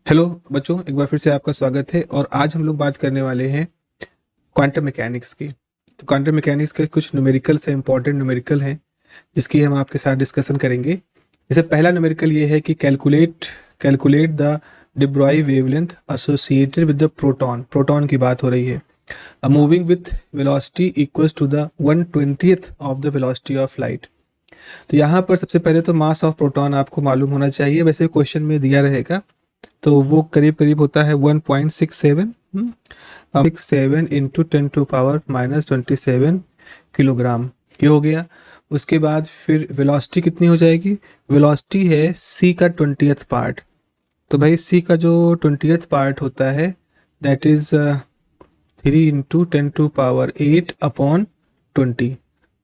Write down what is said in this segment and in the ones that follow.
Hello बच्चों, एक बार फिर से आपका स्वागत है। और आज हम लोग बात करने वाले हैं क्वांटम मैकेनिक्स की। तो क्वांटम मैकेनिक्स के कुछ न्यूमेरिकल से इंपॉर्टेंट न्यूमेरिकल हैं जिसकी हम आपके साथ डिस्कशन करेंगे। जैसे पहला न्यूमेरिकल ये है कि calculate the de Broglie wavelength associated with the proton. Proton की बात हो रही है। Moving with velocity equals to the 1/20th of the velocity of light. तो यहाँ पर सबसे पहले तो मास ऑफ प्रोटॉन आपको मालूम होना चाहिए, वैसे क्वेश्चन में दिया रहेगा। तो वो करीब करीब होता है 1.67 67 इंटू 10⁻⁻27 किलोग्राम। ये हो गया। उसके बाद फिर वेलोसिटी कितनी हो जाएगी? वेलोसिटी है सी का 20th पार्ट। तो भाई सी का जो 20th पार्ट होता है दैट इज 3 इंटू 10⁻8/20।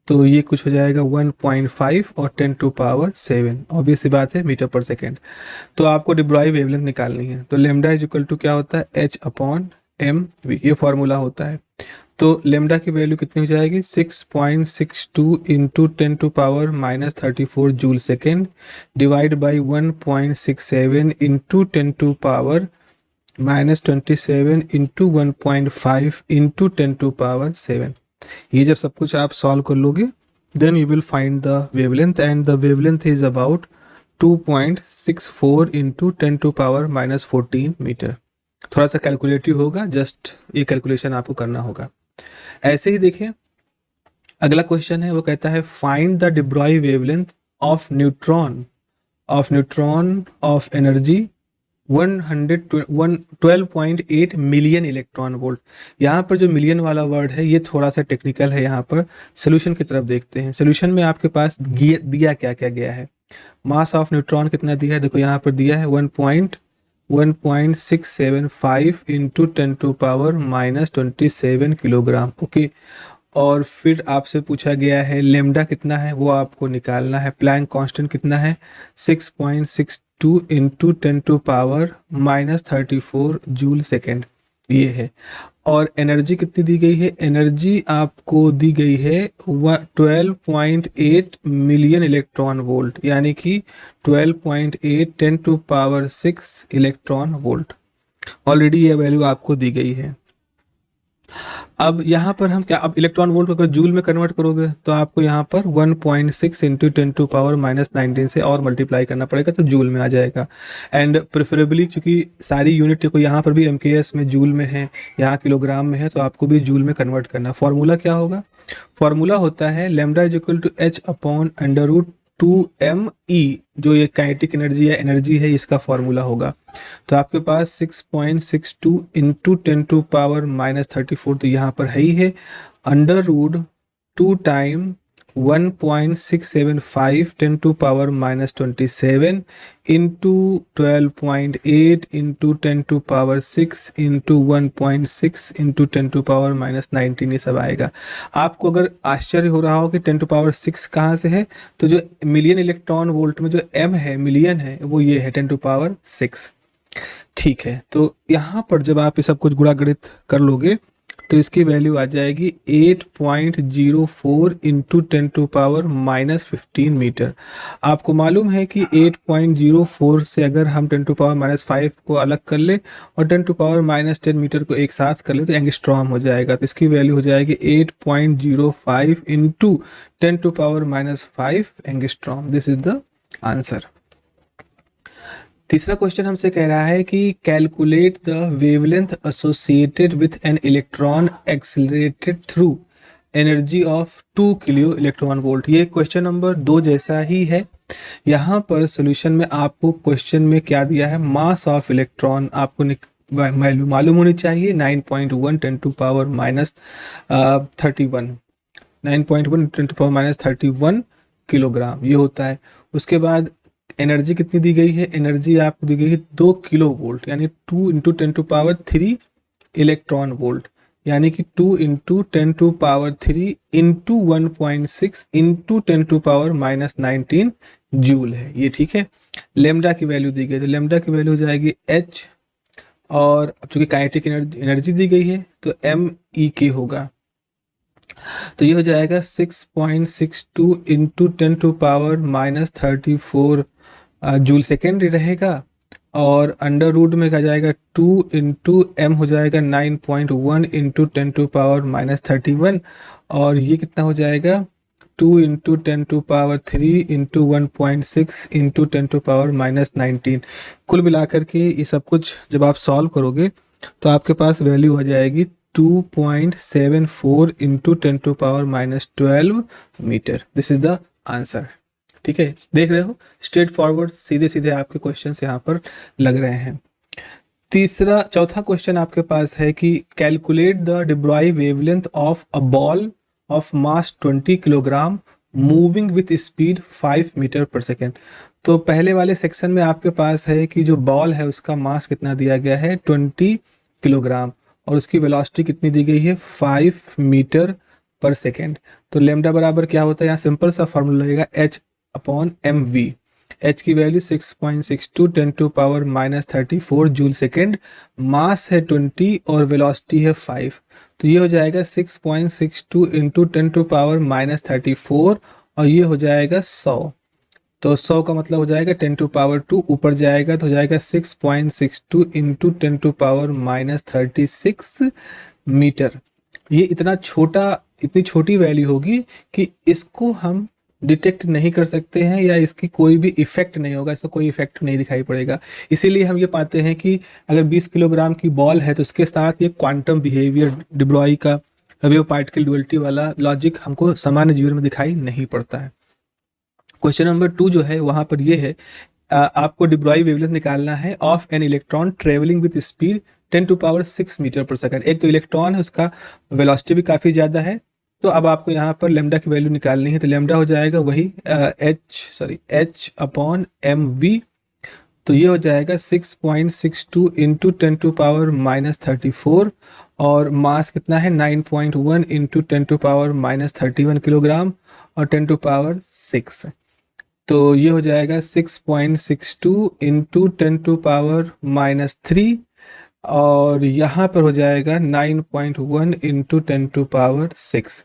तो ये कुछ हो जाएगा 1.5 और 10⁻7। ऑब्वियस सी बात है, मीटर पर सेकेंड। तो आपको de Broglie वेवलेंथ निकालनी है। तो लेमडा इज इक्वल टू क्या होता है? h/mv, ये फॉर्मूला होता है। तो लेमडा की वैल्यू कितनी हो जाएगी? 6.62 into 10⁻34 joule second divide by 1.67 into 10⁻27 into 1.5 into 10⁻7। ये जब सब कुछ आप सॉल्व कर लोगे then you will find the wavelength, and the wavelength is about 2.64 into 10⁻14 metre. थोड़ा सा कैलकुलेटिव होगा, जस्ट ये कैलकुलेशन आपको करना होगा। ऐसे ही देखें, अगला क्वेश्चन है, वो कहता है find the de Broglie wavelength of neutron of energy 12.8 million electron volt. यहाँ पर जो मिलियन वाला वर्ड है ये थोड़ा सा टेक्निकल है। यहाँ पर सोल्यूशन की तरफ देखते हैं। सोल्यूशन में आपके पास दिया क्या क्या गया है। मास ऑफ न्यूट्रॉन कितना दिया है? देखो यहाँ पर दिया है 1.675 इंटू 10⁻⁻27 किलोग्राम। ओके। और फिर आपसे पूछा गया है लेमडा कितना है, वो आपको निकालना है। प्लैंक कांस्टेंट कितना है? 6.62 इंटू 10⁻34 जूल सेकेंड, ये है। और एनर्जी कितनी दी गई है? एनर्जी आपको दी गई है 12.8 मिलियन इलेक्ट्रॉन वोल्ट, यानी कि 12.8 10⁶ इलेक्ट्रॉन वोल्ट। ऑलरेडी ये वैल्यू आपको दी गई है। अब यहाँ पर हम क्या, अब इलेक्ट्रॉन वोल्ट को अगर जूल में कन्वर्ट करोगे तो आपको यहाँ पर 1.6 इंटू 10⁻⁻19 से और मल्टीप्लाई करना पड़ेगा, तो जूल में आ जाएगा। एंड प्रेफरेबली चूंकि सारी यूनिट को यहाँ पर भी MKS में जूल में है, यहाँ किलोग्राम में है, तो आपको भी जूल में कन्वर्ट करना। फॉर्मूला क्या होगा? फॉर्मूला होता है lambda is equal to h/√2me, जो ये काइनेटिक एनर्जी या एनर्जी है, इसका फॉर्मूला होगा। तो आपके पास 6.62 इंटू 10⁻34, तो यहाँ पर है ही है, √2 time 1.675 10⁻⁻27 into 12.8 into 10⁻6 into 1.6 into 10⁻⁻19, ये सब आएगा। आपको अगर आश्चर्य हो रहा हो कि 10⁻6 कहाँ से है, तो जो मिलियन इलेक्ट्रॉन वोल्ट में जो m है, मिलियन है, वो ये है 10⁻6। ठीक है। तो यहाँ पर जब आप ये सब कुछ गुणा गणित कर लोगे तो इसकी वैल्यू आ जाएगी 8.04 इंटू 10⁻⁻15 मीटर। आपको मालूम है कि 8.04 से अगर हम 10⁻⁻5 को अलग कर ले और 10⁻⁻10 मीटर को एक साथ कर ले तो एंगस्ट्रॉम हो जाएगा। तो इसकी वैल्यू हो जाएगी 8.05 into 10⁻⁻5 angstrom. This is the answer. तीसरा क्वेश्चन हमसे कह रहा है कि calculate the wavelength associated with an electron accelerated through energy of 2 kilo electron volt. ये क्वेश्चन नंबर 2 जैसा ही है। यहाँ पर सॉल्यूशन में आपको क्वेश्चन में क्या दिया है? मास ऑफ इलेक्ट्रॉन आपको मालूम होनी चाहिए 9.1 10⁻31 9.1 10⁻31 किलोग्राम, ये होता है। उसके बाद एनर्जी कितनी दी गई है? एनर्जी आपको दी गई है 2 किलो वोल्ट, यानी 2 इंटू 10⁻3 इलेक्ट्रॉन वोल्ट, यानी कि 2 इंटू 10⁻3 इंटू 1.6 इंटू 10⁻⁻19 जूल है ये। ठीक है। लेमडा की वैल्यू दी गई, तो लेमडा की वैल्यू हो जाएगी h, और अब चूंकि काइनेटिक एनर्जी दी गई है तो MEK होगा। तो ये हो जाएगा 6.62 इंटू 10⁻34 जूल सेकेंड रहेगा। और अंडर रूट में क्या जाएगा 2 इंटू एम हो जाएगा 9.1 इंटू 10⁻⁻31 और ये कितना हो जाएगा 2 इंटू 10⁻³ इंटू 1.6 इंटू 10⁻⁻19। कुल मिलाकर के ये सब कुछ जब आप सॉल्व करोगे तो आपके पास वैल्यू आ जाएगी 2.74 into 10⁻12 metre. This is the answer. ठीक है, देख रहे हो, स्ट्रेट फॉरवर्ड सीधे सीधे आपके क्वेश्चंस यहाँ पर लग रहे हैं। चौथा क्वेश्चन आपके पास है कि calculate the de Broglie wavelength of a ball of mass 20 kilogram moving with speed 5 metre per second. तो पहले वाले सेक्शन में आपके पास है कि जो बॉल है उसका मास कितना दिया गया है 20 किलोग्राम और उसकी वेलोसिटी कितनी दी गई है 5 मीटर पर सेकेंड। तो लेमडा बराबर क्या होता है, यहाँ सिंपल सा फॉर्मूला लगेगा H/mv। H की वैल्यू 6.62 10⁻⁻34 जूल सेकेंड, मास है 20 और वेलोसिटी है 5। तो ये हो जाएगा 6.62 इंटू 10⁻⁻34 और ये हो जाएगा 100। तो 100 का मतलब हो जाएगा 10⁻2 ऊपर जाएगा तो हो जाएगा 6.62 इंटू 10⁻36 मीटर। ये इतनी छोटी वैल्यू होगी कि इसको हम डिटेक्ट नहीं कर सकते हैं या इसकी कोई भी इफेक्ट नहीं होगा, इसका कोई इफेक्ट नहीं दिखाई पड़ेगा। इसीलिए हम ये पाते हैं कि अगर 20 किलोग्राम की बॉल है तो उसके साथ ये क्वांटम बिहेवियर de Broglie का वेव पार्टिकल ड्युअलिटी वाला लॉजिक हमको सामान्य जीवन में दिखाई नहीं पड़ता है। क्वेश्चन नंबर 2 जो है वहाँ पर ये है, आपको de Broglie वेवलेंथ निकालना है of an electron travelling with speed 10⁻6 metre per second. एक तो इलेक्ट्रॉन है, उसका वेलोसिटी भी काफ़ी ज़्यादा है। तो अब आपको यहाँ पर लेमडा की वैल्यू निकालनी है, तो लेमडा हो जाएगा वही H/mv। तो ये हो जाएगा 6.62 इंटू 10⁻⁻34 और मास कितना है 9.1 इंटू 10⁻⁻31 किलोग्राम और 10⁻6। तो ये हो जाएगा 6.62 इंटू 10⁻³ और यहाँ पर हो जाएगा 9.1 इंटू 10⁻6।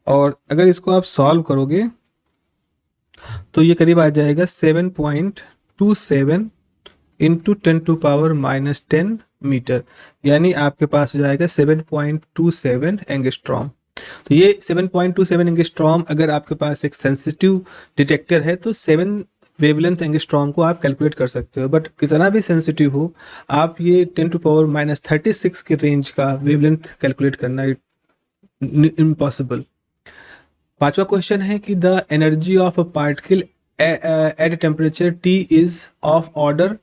और अगर इसको आप सॉल्व करोगे तो ये करीब आ जाएगा 7.27 इंटू 10⁻10 मीटर, यानी आपके पास हो जाएगा 7.27 एंगस्ट्रॉम। तो ये 7.27 एंगस्ट्रॉम अगर आपके पास एक सेंसिटिव डिटेक्टर है तो 7 वेवलेंथ एंगस्ट्रॉम को आप कैलकुलेट कर सकते हो। बट कितना भी सेंसिटिव हो, आप ये 10⁻36 के रेंज का वेवलेंथ कैलकुलेट करना इम्पॉसिबल। पांचवा क्वेश्चन है कि the energy of a particle at temperature T is of order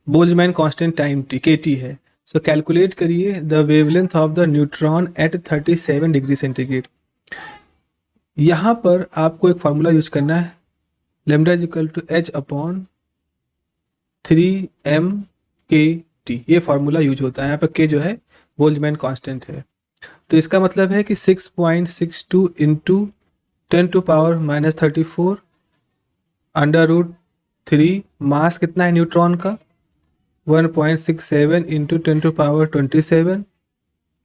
Boltzmann constant time T kT है। सो कैलकुलेट करिए the wavelength of the neutron at 37 degree centigrade. यहाँ पर आपको एक फार्मूला यूज करना है, lambda is equal to H/3m⁰ ये formula use होता है। यहाँ पर के जो है बोल्ट्जमैन कांस्टेंट है। तो इसका मतलब है कि 6.62 इंटू 10⁻34 √3, मास कितना है न्यूट्रॉन का 1.67 इंटू 10⁻27,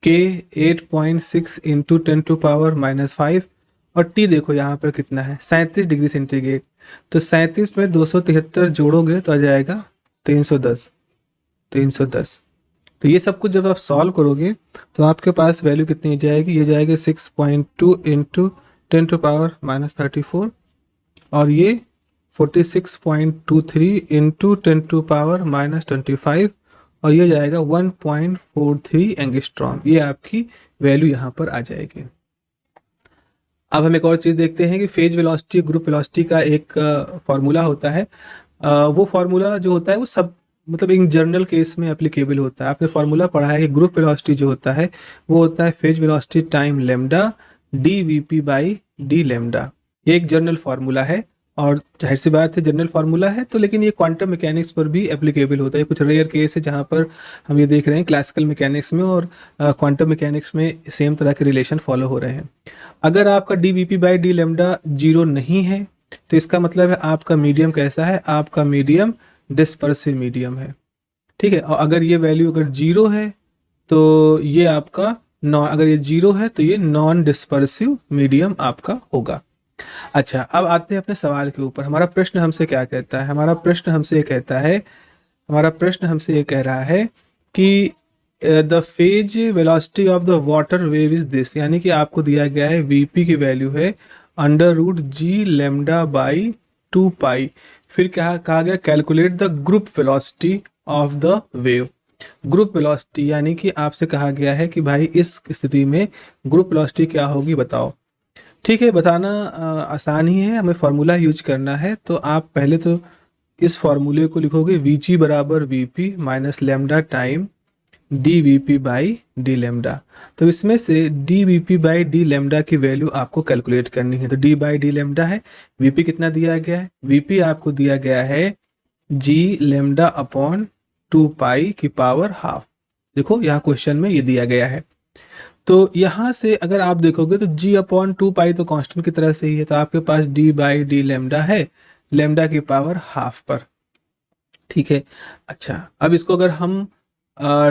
के 8.6 इंटू 10⁻5 और टी देखो यहाँ पर कितना है 37 डिग्री सेंटीग्रेड। तो 37 में 273 जोड़ोगे तो आ जाएगा 310। तो ये सब कुछ जब आप सॉल्व करोगे तो आपके पास वैल्यू कितनी जाएगी, ये जाएगी 6.2 इंटू 10⁻34 और ये 46.23 इंटू 10⁻25 और ये जाएगा 1.43 एंगस्ट्रॉम। ये आपकी वैल्यू यहाँ पर आ जाएगी। अब हम एक और चीज़ देखते हैं कि फेज वेलोसिटी ग्रुप वेलोसिटी का एक फार्मूला होता है। वो फार्मूला जो होता है वो सब मतलब इन जनरल केस में एप्लीकेबल होता है। आपने फार्मूला पढ़ा है कि ग्रुप वेलोसिटी जो होता है वो होता है phase velocity time lambda dVp/d lambda. ये एक जनरल फार्मूला है और जाहिर सी बात है जनरल फार्मूला है तो, लेकिन ये क्वांटम मैकेनिक्स पर भी एप्लीकेबल होता है। कुछ रेयर केस है जहाँ पर हम ये देख रहे हैं क्लासिकल मैकेनिक्स में और क्वांटम मैकेनिक्स में सेम तरह के रिलेशन फॉलो हो रहे हैं। अगर आपका dVp/d लेमडा 0 नहीं है तो इसका मतलब है आपका मीडियम कैसा है, आपका मीडियम डिस्पर्सिव मीडियम है। ठीक है, और अगर ये वैल्यू अगर 0 है तो ये आपका अगर ये 0 है तो ये नॉन डिस्पर्सिव मीडियम आपका होगा। अच्छा, अब आते हैं अपने सवाल के ऊपर। हमारा प्रश्न हमसे क्या कहता है, हमारा प्रश्न हमसे ये कहता है हमारा प्रश्न हमसे ये कह रहा है कि the phase velocity of the water wave is this, यानी कि आपको दिया गया है वीपी की वैल्यू है under root ji lambda by 2 pi. फिर क्या कहा गया, calculate the group velocity of the wave. Group velocity यानी कि आपसे कहा गया है कि भाई इस स्थिति में ग्रुप वेलोसिटी क्या होगी बताओ। ठीक है, बताना आसान ही है, हमें फार्मूला यूज करना है। तो आप पहले तो इस फार्मूले को लिखोगे वी जी बराबर V P minus lambda time D V P by D lambda. तो इसमें से D V P by D lambda की वैल्यू आपको कैलकुलेट करनी है। तो डी बाई डी लेमडा है, वी पी कितना दिया गया है, वी पी आपको दिया गया है जी लेमडा अपॉन 2 पाई की पावर हाफ। देखो यहाँ क्वेश्चन में ये दिया गया है। तो यहाँ से अगर आप देखोगे तो जी अपॉन 2 पाई तो कांस्टेंट की तरह से ही है, तो आपके पास डी बाई डी लेमडा है, लेमडा की पावर हाफ पर। ठीक है, अच्छा अब इसको अगर हम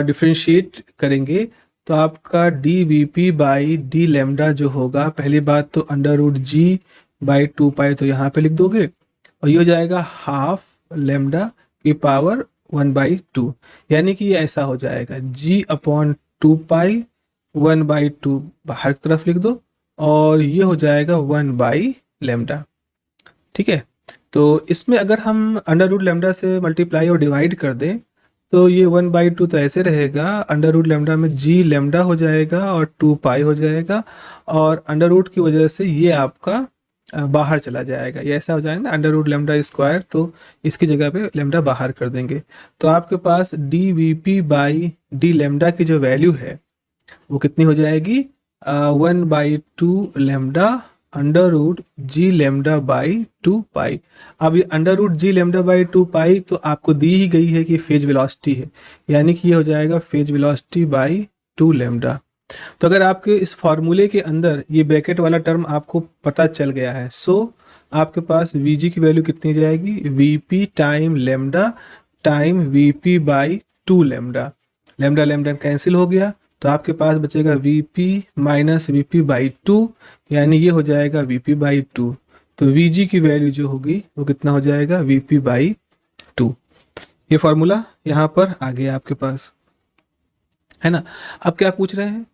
डिफ्रेंशिएट करेंगे तो आपका D V P by D lambda जो होगा, पहली बात तो under root ji by 2 pi तो यहाँ पे लिख दोगे, और ये हो जाएगा हाफ लेमडा की पावर 1/2, यानी कि ये ऐसा हो जाएगा जी अपॉन 2 पाई 1/2 बाहर की तरफ लिख दो, और ये हो जाएगा 1/लेमडा। ठीक है, तो इसमें अगर हम अंडर रूट लेमडा से मल्टीप्लाई और डिवाइड कर दें तो ये 1/2 तो ऐसे रहेगा, अंडर रूट लेमडा में जी लेमडा हो जाएगा और 2 पाई हो जाएगा, और अंडर रूट की वजह से ये आपका बाहर चला जाएगा, ये ऐसा हो जाएगा ना अंडर रूट लेमडा स्क्वायर, तो इसकी जगह पे लेमडा बाहर कर देंगे। तो आपके पास D V P by D lambda की जो वैल्यू है वो कितनी हो जाएगी, 1/2 lambda under root ji lambda by 2 pi. अब ये under root ji lambda by 2 pi तो आपको दी ही गई है कि फेज वेलोसिटी है, यानी कि ये हो जाएगा फेज वेलोसिटी बाई 2 लेमडा। तो अगर आपके इस फॉर्मूले के अंदर ये ब्रैकेट वाला टर्म आपको पता चल गया है, सो आपके पास वी जी की वैल्यू कितनी जाएगी, V P time lambda time we P by 2 lambda. Lambda lambda cancel हो गया, तो आपके पास बचेगा V P minus we P by 2, यानी ये हो जाएगा वी पी बाई 2। तो वी जी की वैल्यू जो होगी वो कितना हो जाएगा, वी पी बाई 2। ये फॉर्मूला यहाँ पर आ गया आपके पास, है ना। अब क्या पूछ रहे हैं,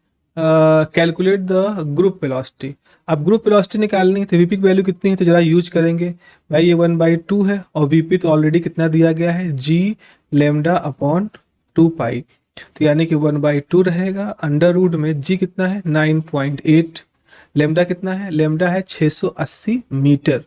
कैलकुलेट द ग्रुप वेलोसिटी। अब ग्रुप वेलोसिटी निकालनी है तो वीपी की वैल्यू कितनी है, तो जरा यूज करेंगे भाई, ये 1/2 है और वीपी तो ऑलरेडी कितना दिया गया है, जी लेमडा अपॉन 2 पाई, तो यानी कि 1/2 रहेगा। अंडर रूट में जी कितना है 9.8, लेमडा कितना है, लेमडा है 680 मीटर,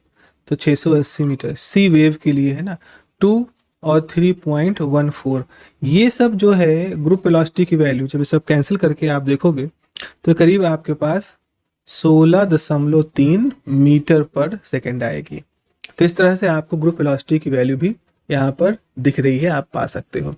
तो 680 मीटर सी वेव के लिए है ना, 2 और 3.14, ये सब जो है ग्रुप वेलोसिटी की वैल्यू, जब ये सब कैंसिल करके आप देखोगे तो करीब आपके पास 16.3 मीटर पर सेकेंड आएगी। तो इस तरह से आपको ग्रुप वेलोसिटी की वैल्यू भी यहाँ पर दिख रही है, आप पा सकते हो।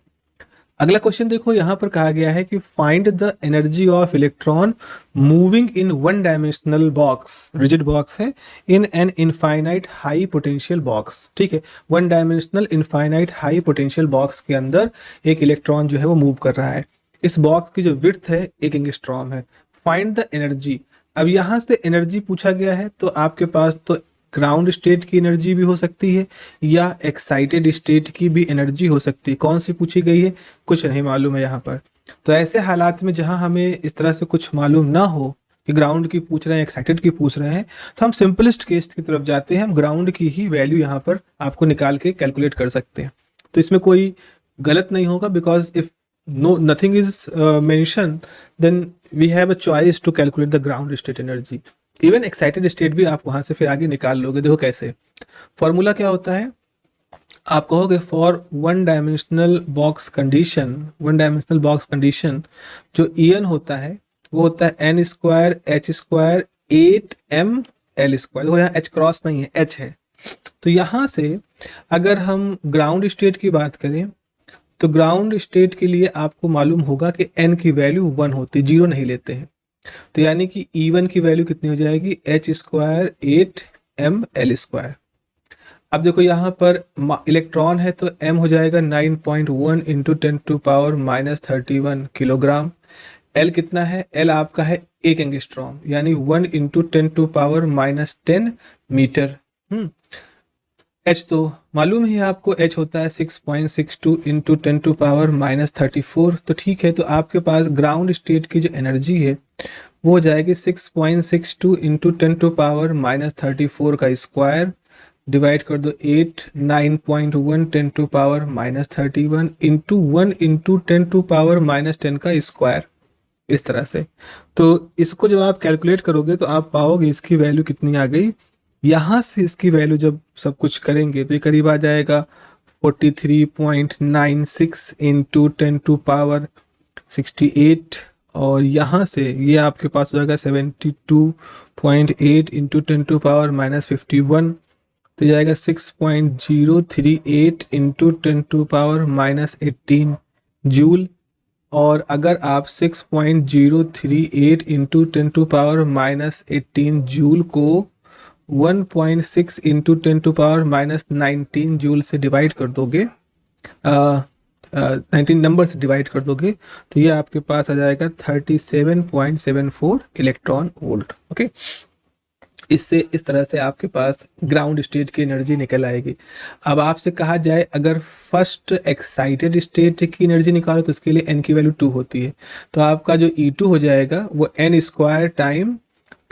अगला क्वेश्चन देखो, यहाँ पर कहा गया है कि find the energy of electron moving in one dimensional box, rigid box है, in an infinite high potential box. ठीक है, one dimensional infinite high potential box के अंदर एक इलेक्ट्रॉन जो है वो मूव कर रहा है। इस बॉक्स की जो विड्थ है 1 एंगस्ट्रॉम है। फाइंड द एनर्जी, अब यहाँ से एनर्जी पूछा गया है, तो आपके पास तो ग्राउंड स्टेट की एनर्जी भी हो सकती है या एक्साइटेड स्टेट की भी एनर्जी हो सकती है। कौन सी पूछी गई है, कुछ नहीं मालूम है यहाँ पर। तो ऐसे हालात में जहाँ हमें इस तरह से कुछ मालूम ना हो कि ग्राउंड की पूछ रहे हैं एक्साइटेड की पूछ रहे हैं, तो हम सिंपलेस्ट केस की तरफ जाते हैं, हम ग्राउंड की ही वैल्यू यहाँ पर आपको निकाल के कैलकुलेट कर सकते हैं। तो इसमें कोई गलत नहीं होगा, because if no nothing is mention then we have a choice to calculate the ground state energy. Even excited state भी आप वहां से फिर आगे निकाल लोगे। देखो कैसे, फॉर्मूला क्या होता है, आप कहोगे for one dimensional box condition, one dimensional box condition जो En होता है वो होता है n square H square 8m l square. देखो यहाँ h क्रॉस नहीं है, h है। तो यहाँ से अगर हम ग्राउंड स्टेट की बात करें तो ग्राउंड स्टेट के लिए आपको मालूम होगा कि n की वैल्यू 1 होती है, 0 नहीं लेते हैं। तो यानी कि E1 की वैल्यू कितनी हो जाएगी, h square 8m l square. अब देखो यहाँ पर इलेक्ट्रॉन है तो m हो जाएगा 9.1 इंटू 10⁻31 किलोग्राम। l कितना है, l आपका है 1 एंगस्ट्रॉम, यानी 1 इंटू 10⁻10 मीटर। एच तो मालूम ही है आपको, एच होता है 6.62 इंटू 10⁻⁻34। तो ठीक है, तो आपके पास ग्राउंड स्टेट की जो एनर्जी है वो हो जाएगी 6.62 इंटू 10⁻⁻34 का स्क्वायर, डिवाइड कर दो 8, 9.1 10⁻⁻31 इंटू 1 इंटू 10⁻⁻10 का स्क्वायर, इस तरह से। तो इसको जब आप कैलकुलेट करोगे तो आप पाओगे इसकी वैल्यू कितनी आ गई। यहाँ से इसकी वैल्यू जब सब कुछ करेंगे तो ये करीब आ जाएगा 43.96 इंटू 10⁻68, और यहाँ से ये आपके पास हो जाएगा 72.8 इंटू 10⁻⁻51, तो जाएगा 6.038 इंटू 10⁻⁻18 जूल। और अगर आप 6.038 इंटू 10⁻�18 जूल को 1.6 इंटू 10⁻⁻19 जूल से डिवाइड कर दोगे, 19 नंबर से डिवाइड कर दोगे, तो ये आपके पास आ जाएगा 37.74 इलेक्ट्रॉन वोल्ट। ओके, इससे इस तरह से आपके पास ग्राउंड स्टेट की एनर्जी निकल आएगी। अब आपसे कहा जाए अगर फर्स्ट एक्साइटेड स्टेट की एनर्जी निकालो तो इसके लिए n की वैल्यू 2 होती है, तो आपका जो E2 हो जाएगा वो n square time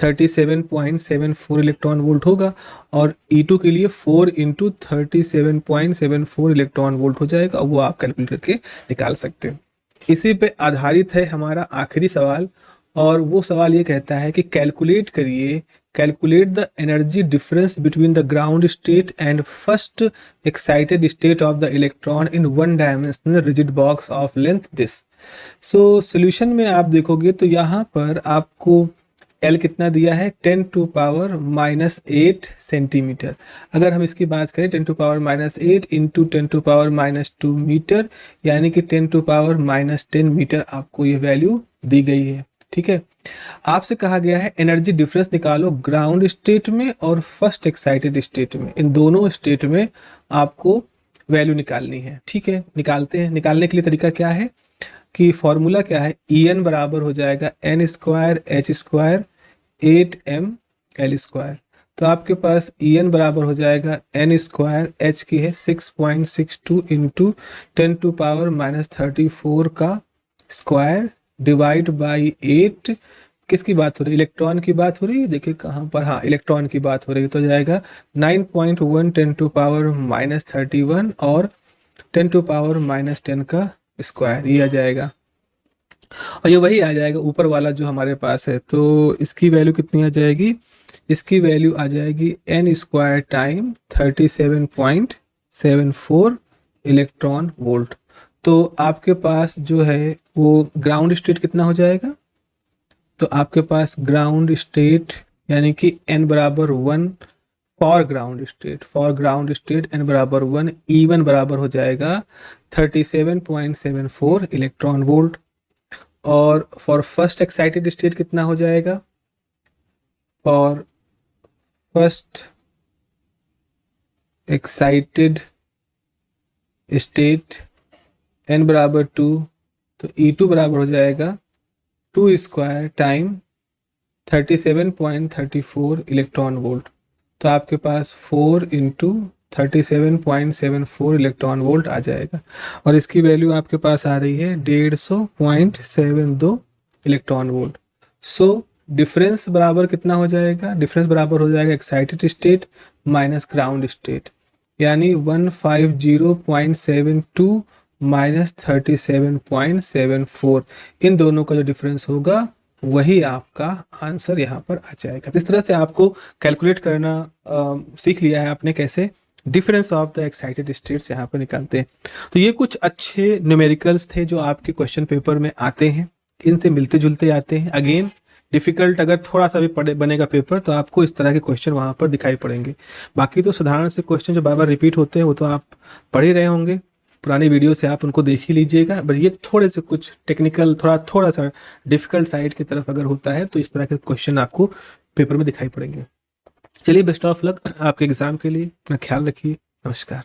37.74 electron volt होगा, और E2 के लिए 4 इंटू 37.74 इलेक्ट्रॉन वोल्ट हो जाएगा, वो आप कैलकुलेट करके निकाल सकते हो। इसी पे आधारित है हमारा आखिरी सवाल, और वो सवाल ये कहता है कि कैलकुलेट करिए, calculate the energy difference between the ground state and first excited state of the electron in one dimensional rigid box of length this. So solution में आप देखोगे तो यहाँ पर आपको L कितना दिया है, 10⁻⁻8 सेंटीमीटर। अगर हम इसकी बात करें 10⁻⁻8 इंटू 10⁻⁻2 मीटर, यानी कि 10⁻⁻10 मीटर आपको ये वैल्यू दी गई है। ठीक है, आपसे कहा गया है एनर्जी डिफरेंस निकालो ग्राउंड स्टेट में और फर्स्ट एक्साइटेड स्टेट में, इन दोनों स्टेट में आपको वैल्यू निकालनी है। ठीक है, निकालते हैं। निकालने के लिए तरीका क्या है कि फॉर्मूला क्या है, En बराबर हो जाएगा n square h square 8m l square. तो आपके पास En बराबर हो जाएगा n स्क्वायर, h की है 6.62 इंटू 10⁻⁻34 का स्क्वायर, डिवाइड बाई 8। किसकी बात हो रही है, इलेक्ट्रॉन की बात हो रही है। देखिए कहाँ पर, हाँ इलेक्ट्रॉन की बात हो रही है, तो जाएगा 9.1 10⁻31 और 10⁻10 का स्क्वायर, ये आ जाएगा, और ये वही आ जाएगा ऊपर वाला जो हमारे पास है। तो इसकी वैल्यू कितनी आ जाएगी, इसकी वैल्यू आ जाएगी n square time 37.74 electron volt. तो आपके पास जो है वो ग्राउंड स्टेट कितना हो जाएगा, तो आपके पास ग्राउंड स्टेट यानी कि n बराबर 1 फॉर ग्राउंड स्टेट, n बराबर 1, E1 बराबर हो जाएगा 37.74 इलेक्ट्रॉन वोल्ट। और फॉर फर्स्ट एक्साइटेड स्टेट कितना हो जाएगा, for first excited state n बराबर 2, तो E2 बराबर हो जाएगा 2 स्क्वायर टाइम 37.34 इलेक्ट्रॉन वोल्ट। तो आपके पास 4 इंटू 37.74 इलेक्ट्रॉन वोल्ट आ जाएगा, और इसकी वैल्यू आपके पास आ रही है 150.72 इलेक्ट्रॉन वोल्ट। सो डिफरेंस बराबर कितना हो जाएगा, डिफरेंस बराबर हो जाएगा excited state minus ground state, यानी 150.72 माइनस 37.74, इन दोनों का जो डिफरेंस होगा वही आपका आंसर यहाँ पर आ जाएगा। तो इस तरह से आपको कैलकुलेट करना सीख लिया है आपने, कैसे difference of the excited states यहाँ पर निकालते हैं। तो ये कुछ अच्छे न्यूमेरिकल्स थे जो आपके क्वेश्चन पेपर में आते हैं, इनसे मिलते जुलते आते हैं। अगेन डिफिकल्ट अगर थोड़ा सा भी बनेगा पेपर तो आपको इस तरह के क्वेश्चन वहाँ पर दिखाई पड़ेंगे। बाकी तो साधारण से क्वेश्चन जो बार बार रिपीट होते हैं वो तो आप पढ़ ही रहे होंगे, पुरानी वीडियो से आप उनको देख ही लीजिएगा। बट ये थोड़े से कुछ टेक्निकल, थोड़ा सा डिफिकल्ट साइड की तरफ अगर होता है तो इस तरह के क्वेश्चन आपको पेपर में दिखाई पड़ेंगे। चलिए, बेस्ट ऑफ लक आपके एग्जाम के लिए, अपना ख्याल रखिए, नमस्कार।